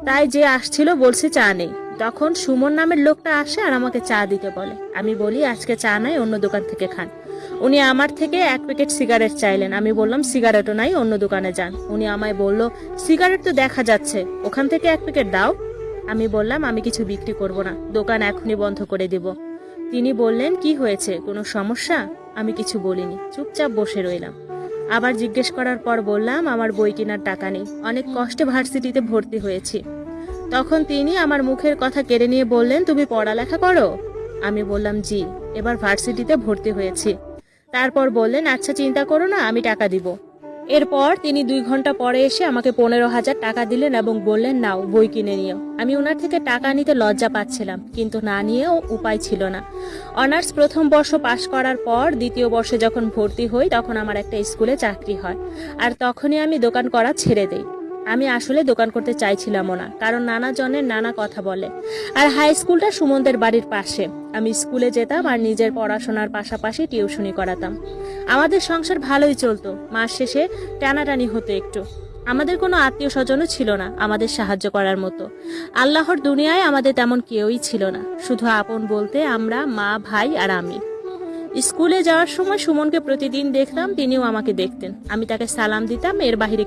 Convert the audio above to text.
তাই যে আসছিল বলছে চা নেই। তখন সুমন নামের লোকটা আসে আর আমাকে চা দিতে বলে। আমি বলি আজকে চা নাই, অন্য দোকান থেকে খান। উনি আমার থেকে 1 প্যাকেট সিগারেট চাইলেন। আমি বললাম সিগারেটও নাই, অন্য দোকানে যান। উনি আমায় বলল সিগারেট তো দেখা যাচ্ছে, ওখান থেকে 1 প্যাকেট দাও। আমি বললাম আমি কিছু বিক্রি করব না, দোকান এখনই বন্ধ করে দিব। তিনি বললেন কি হয়েছে, কোনো সমস্যা? আমি কিছু বলিনি, চুপচাপ বসে রইলাম। আবার জিজ্ঞেস করার পর বললাম আমার বই কেনার টাকা নেই, অনেক কষ্টে ভার্সিটিতে ভর্তি হয়েছি। তখন তিনি আমার মুখের কথা কেড়ে নিয়ে বললেন তুমি পড়ালেখা করো? আমি বললাম জি, এবার ভার্সিটিতে ভর্তি হয়েছি। তারপর বললেন আচ্ছা চিন্তা করো না, আমি টাকা দিব। এরপর তিনি 2 ঘন্টা পরে এসে আমাকে 15,000 টাকা দিলেন এবং বললেন নাও বই কিনে নিও। আমি ওনার থেকে টাকা নিতে লজ্জা পাচ্ছিলাম, কিন্তু না নিয়েও উপায় ছিল না। অনার্স প্রথম বর্ষ পাশ করার পর দ্বিতীয় বর্ষে যখন ভর্তি হই তখন আমার একটা স্কুলে চাকরি হয়, আর তখনই আমি দোকান করা ছেড়ে দেই। আমি আসলে দোকান করতে চাইছিলামও না, কারণ নানা জনের নানা কথা বলে। আর হাই স্কুলটা সুমনদের বাড়ির পাশে। আমি স্কুলে যেতাম আর নিজের পড়াশোনার পাশাপাশি টিউশনি করাতাম। আমাদের সংসার ভালোই চলতো, মাস শেষে টানাটানি হতো একটু। আমাদের কোনো আত্মীয় স্বজনও ছিল না আমাদের সাহায্য করার মতো। আল্লাহর দুনিয়ায় আমাদের তেমন কেউই ছিল না, শুধু আপন বলতে আমরা, মা, ভাই আর আমি। স্কুলে যাওয়ার সময় সুমনকে প্রতিদিন দেখতাম, তিনিও আমাকে দেখতেন। আমি তাকে সালাম দিতাম, এর বাহিরে